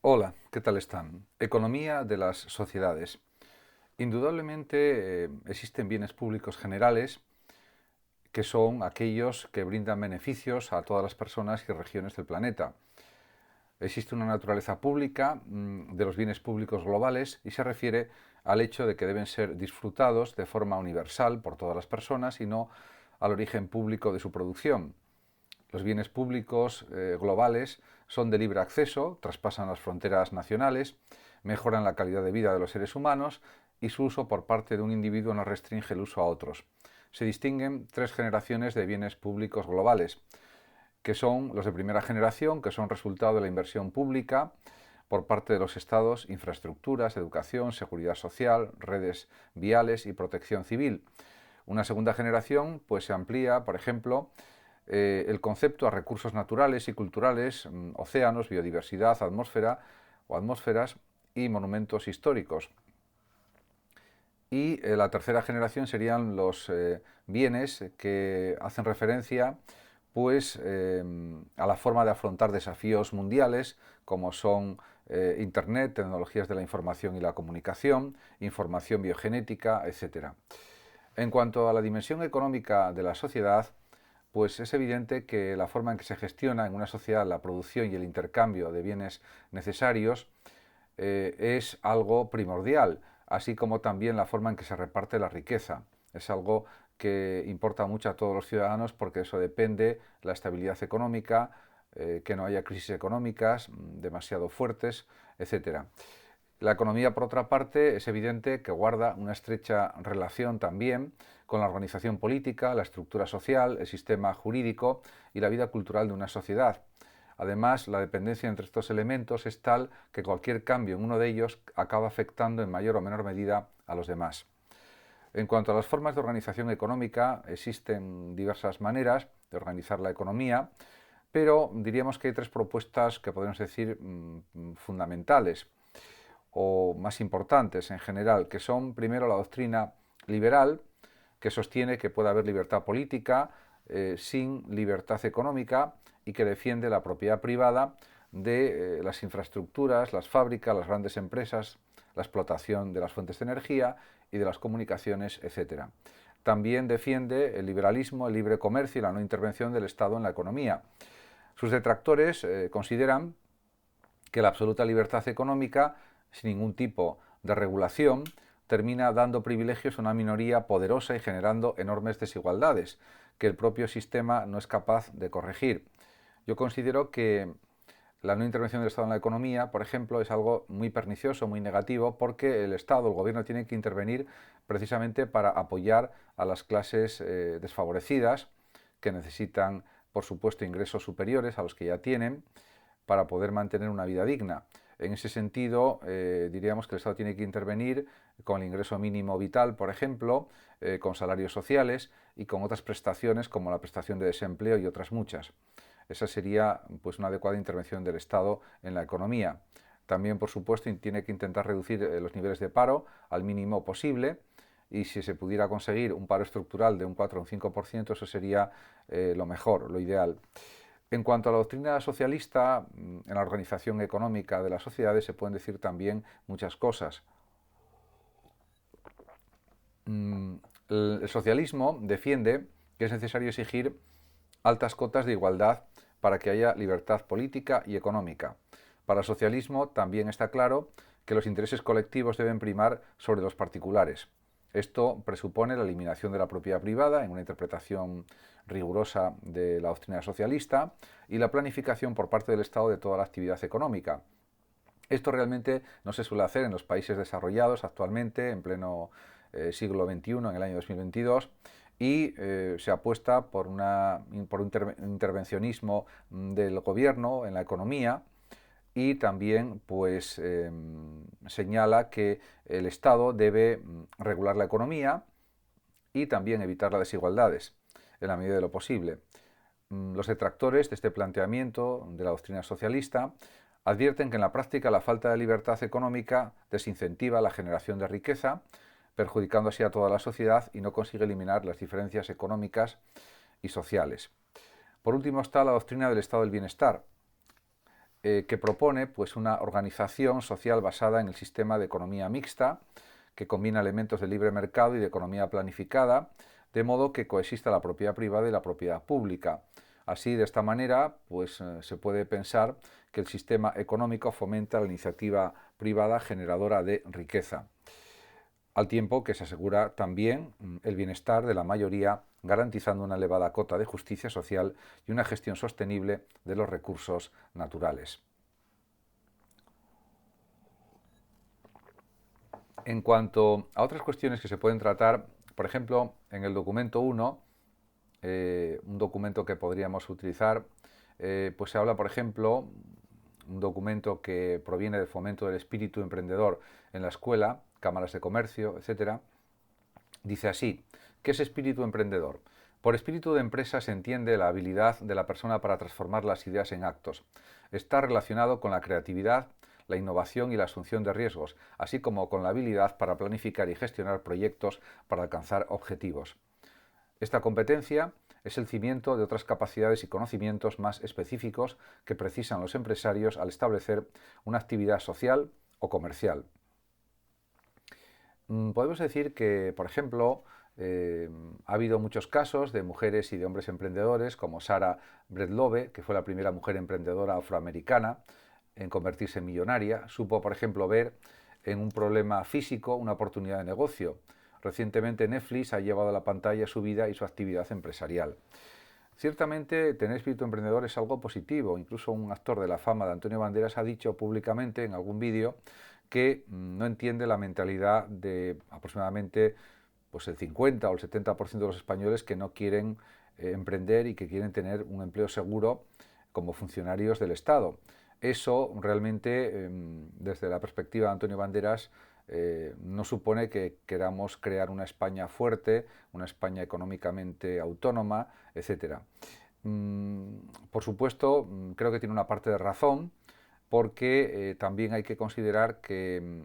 Hola, ¿qué tal están? Economía de las sociedades. Indudablemente existen bienes públicos generales que son aquellos que brindan beneficios a todas las personas y regiones del planeta. Existe una naturaleza pública de los bienes públicos globales y se refiere al hecho de que deben ser disfrutados de forma universal por todas las personas y no al origen público de su producción. Los bienes públicos globales son de libre acceso, traspasan las fronteras nacionales, mejoran la calidad de vida de los seres humanos y su uso por parte de un individuo no restringe el uso a otros. Se distinguen tres generaciones de bienes públicos globales, que son los de primera generación, que son resultado de la inversión pública por parte de los estados, infraestructuras, educación, seguridad social, redes viales y protección civil. Una segunda generación pues se amplía, por ejemplo, el concepto a recursos naturales y culturales, océanos, biodiversidad, atmósfera o atmósferas y monumentos históricos. Y la tercera generación serían los bienes que hacen referencia pues, a la forma de afrontar desafíos mundiales como son Internet, tecnologías de la información y la comunicación, información biogenética, etc. En cuanto a la dimensión económica de la sociedad, pues es evidente que la forma en que se gestiona en una sociedad la producción y el intercambio de bienes necesarios es algo primordial, así como también la forma en que se reparte la riqueza. Es algo que importa mucho a todos los ciudadanos porque eso depende la estabilidad económica, que no haya crisis económicas demasiado fuertes, etcétera. La economía, por otra parte, es evidente que guarda una estrecha relación también con la organización política, la estructura social, el sistema jurídico y la vida cultural de una sociedad. Además, la dependencia entre estos elementos es tal que cualquier cambio en uno de ellos acaba afectando en mayor o menor medida a los demás. En cuanto a las formas de organización económica, existen diversas maneras de organizar la economía, pero diríamos que hay tres propuestas que podemos decir fundamentales o más importantes en general, que son primero la doctrina liberal, que sostiene que puede haber libertad política sin libertad económica y que defiende la propiedad privada de las infraestructuras, las fábricas, las grandes empresas, la explotación de las fuentes de energía y de las comunicaciones, etc. También defiende el liberalismo, el libre comercio y la no intervención del Estado en la economía. Sus detractores consideran que la absoluta libertad económica, sin ningún tipo de regulación, termina dando privilegios a una minoría poderosa y generando enormes desigualdades que el propio sistema no es capaz de corregir. Yo considero que la no intervención del Estado en la economía, por ejemplo, es algo muy pernicioso, muy negativo, porque el Estado, el gobierno, tiene que intervenir precisamente para apoyar a las clases desfavorecidas que necesitan, por supuesto, ingresos superiores a los que ya tienen para poder mantener una vida digna. En ese sentido, diríamos que el Estado tiene que intervenir con el ingreso mínimo vital, por ejemplo, con salarios sociales y con otras prestaciones como la prestación de desempleo y otras muchas. Esa sería pues, una adecuada intervención del Estado en la economía. También, por supuesto, tiene que intentar reducir los niveles de paro al mínimo posible y si se pudiera conseguir un paro estructural de un 4 o un 5%, eso sería lo mejor, lo ideal. En cuanto a la doctrina socialista, en la organización económica de las sociedades se pueden decir también muchas cosas. El socialismo defiende que es necesario exigir altas cotas de igualdad para que haya libertad política y económica. Para el socialismo también está claro que los intereses colectivos deben primar sobre los particulares. Esto presupone la eliminación de la propiedad privada en una interpretación rigurosa de la doctrina socialista y la planificación por parte del Estado de toda la actividad económica. Esto realmente no se suele hacer en los países desarrollados actualmente, en pleno siglo XXI, en el año 2022, y se apuesta por un intervencionismo del gobierno en la economía y también pues señala que el Estado debe regular la economía y también evitar las desigualdades en la medida de lo posible. Los detractores de este planteamiento de la doctrina socialista advierten que en la práctica la falta de libertad económica desincentiva la generación de riqueza, perjudicando así a toda la sociedad y no consigue eliminar las diferencias económicas y sociales. Por último está la doctrina del estado del bienestar. que propone pues, una organización social basada en el sistema de economía mixta, que combina elementos de libre mercado y de economía planificada, de modo que coexista la propiedad privada y la propiedad pública. Así, de esta manera, pues, se puede pensar que el sistema económico fomenta la iniciativa privada generadora de riqueza, al tiempo que se asegura también el bienestar de la mayoría, garantizando una elevada cota de justicia social y una gestión sostenible de los recursos naturales. En cuanto a otras cuestiones que se pueden tratar, por ejemplo, en el documento 1, un documento que podríamos utilizar, pues se habla, por ejemplo, un documento que proviene del fomento del espíritu emprendedor en la escuela, cámaras de comercio, etcétera. Dice así: ¿qué es espíritu emprendedor? Por espíritu de empresa se entiende la habilidad de la persona para transformar las ideas en actos. Está relacionado con la creatividad, la innovación y la asunción de riesgos, así como con la habilidad para planificar y gestionar proyectos para alcanzar objetivos. Esta competencia es el cimiento de otras capacidades y conocimientos más específicos que precisan los empresarios al establecer una actividad social o comercial. Podemos decir que, por ejemplo, ha habido muchos casos de mujeres y de hombres emprendedores, como Sarah Breedlove, que fue la primera mujer emprendedora afroamericana en convertirse en millonaria. Supo, por ejemplo, ver en un problema físico una oportunidad de negocio. Recientemente Netflix ha llevado a la pantalla su vida y su actividad empresarial. Ciertamente, tener espíritu emprendedor es algo positivo. Incluso un actor de la fama de Antonio Banderas ha dicho públicamente en algún vídeo que no entiende la mentalidad de aproximadamente pues, el 50 o el 70% de los españoles que no quieren emprender y que quieren tener un empleo seguro como funcionarios del Estado. Eso realmente, desde la perspectiva de Antonio Banderas, no supone que queramos crear una España fuerte, una España económicamente autónoma, etc. Por supuesto, creo que tiene una parte de razón, porque también hay que considerar que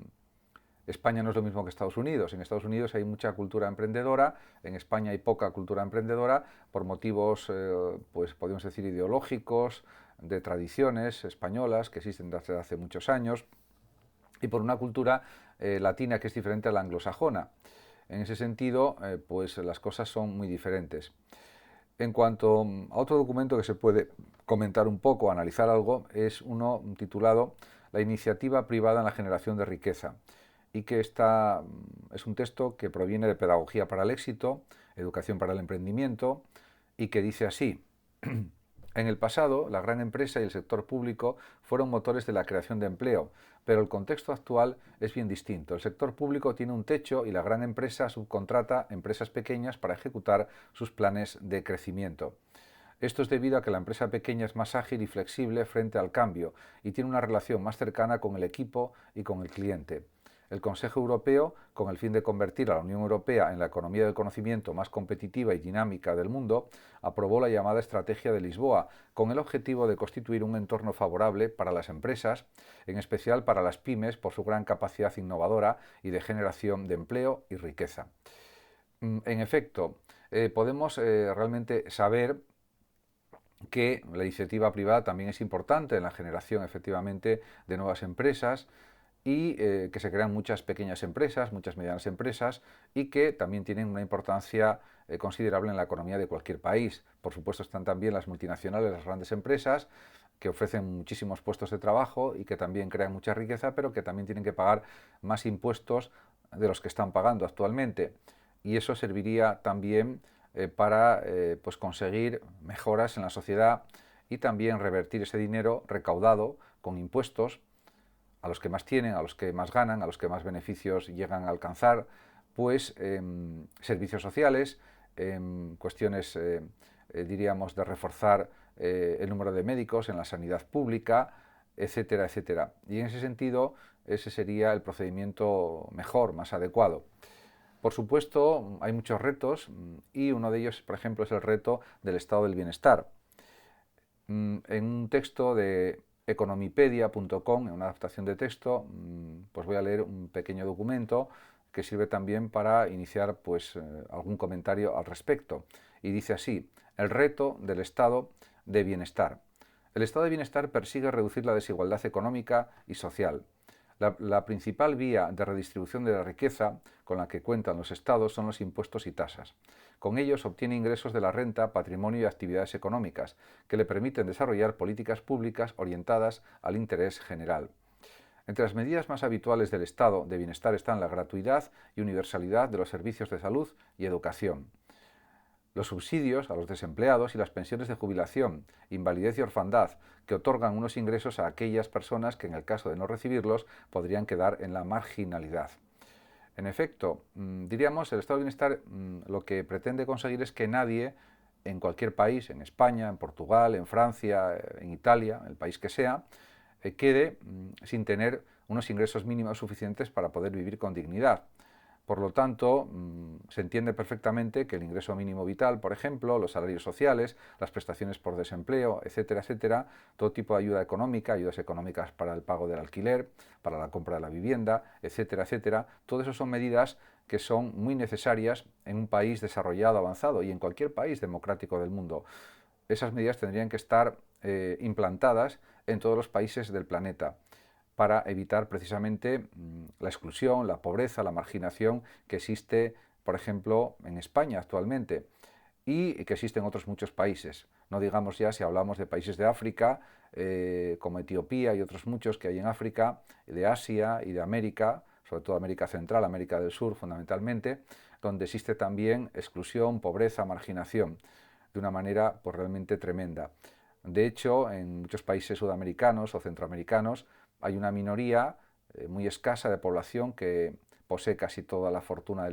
España no es lo mismo que Estados Unidos. En Estados Unidos hay mucha cultura emprendedora, en España hay poca cultura emprendedora por motivos, pues podemos decir, ideológicos, de tradiciones españolas que existen desde hace muchos años, y por una cultura latina que es diferente a la anglosajona. En ese sentido, pues las cosas son muy diferentes. En cuanto a otro documento que se puede comentar un poco, analizar algo, es uno titulado La iniciativa privada en la generación de riqueza, y que es un texto que proviene de Pedagogía para el éxito, Educación para el emprendimiento, y que dice así: en el pasado, la gran empresa y el sector público fueron motores de la creación de empleo, pero el contexto actual es bien distinto. El sector público tiene un techo y la gran empresa subcontrata empresas pequeñas para ejecutar sus planes de crecimiento. Esto es debido a que la empresa pequeña es más ágil y flexible frente al cambio y tiene una relación más cercana con el equipo y con el cliente. El Consejo Europeo, con el fin de convertir a la Unión Europea en la economía del conocimiento más competitiva y dinámica del mundo, aprobó la llamada Estrategia de Lisboa, con el objetivo de constituir un entorno favorable para las empresas, en especial para las pymes, por su gran capacidad innovadora y de generación de empleo y riqueza. En efecto, podemos realmente saber que la iniciativa privada también es importante en la generación, efectivamente, de nuevas empresas, y que se crean muchas pequeñas empresas, muchas medianas empresas, y que también tienen una importancia considerable en la economía de cualquier país. Por supuesto están también las multinacionales, las grandes empresas, que ofrecen muchísimos puestos de trabajo y que también crean mucha riqueza, pero que también tienen que pagar más impuestos de los que están pagando actualmente. Y eso serviría también para pues conseguir mejoras en la sociedad y también revertir ese dinero recaudado con impuestos a los que más tienen, a los que más ganan, a los que más beneficios llegan a alcanzar, pues servicios sociales, cuestiones, diríamos, de reforzar el número de médicos en la sanidad pública, etcétera, etcétera. Y en ese sentido, ese sería el procedimiento mejor, más adecuado. Por supuesto, hay muchos retos y uno de ellos, por ejemplo, es el reto del estado del bienestar. En un texto de economipedia.com, en una adaptación de texto, pues voy a leer un pequeño documento que sirve también para iniciar pues, algún comentario al respecto. Y dice así: el reto del estado de bienestar. El estado de bienestar persigue reducir la desigualdad económica y social. La principal vía de redistribución de la riqueza con la que cuentan los estados son los impuestos y tasas. Con ellos obtiene ingresos de la renta, patrimonio y actividades económicas, que le permiten desarrollar políticas públicas orientadas al interés general. Entre las medidas más habituales del estado de bienestar están la gratuidad y universalidad de los servicios de salud y educación, los subsidios a los desempleados y las pensiones de jubilación, invalidez y orfandad, que otorgan unos ingresos a aquellas personas que en el caso de no recibirlos podrían quedar en la marginalidad. En efecto, diríamos, el estado de bienestar lo que pretende conseguir es que nadie en cualquier país, en España, en Portugal, en Francia, en Italia, el país que sea, quede sin tener unos ingresos mínimos suficientes para poder vivir con dignidad. Por lo tanto, se entiende perfectamente que el ingreso mínimo vital, por ejemplo, los salarios sociales, las prestaciones por desempleo, etcétera, etcétera, todo tipo de ayuda económica, ayudas económicas para el pago del alquiler, para la compra de la vivienda, etcétera, etcétera, todo eso son medidas que son muy necesarias en un país desarrollado, avanzado y en cualquier país democrático del mundo. Esas medidas tendrían que estar implantadas en todos los países del planeta para evitar precisamente la exclusión, la pobreza, la marginación que existe, por ejemplo, en España actualmente y que existe en otros muchos países. No digamos ya si hablamos de países de África, como Etiopía y otros muchos que hay en África, de Asia y de América, sobre todo América Central, América del Sur fundamentalmente, donde existe también exclusión, pobreza, marginación, de una manera pues, realmente tremenda. De hecho, en muchos países sudamericanos o centroamericanos hay una minoría muy escasa de población que posee casi toda la fortuna del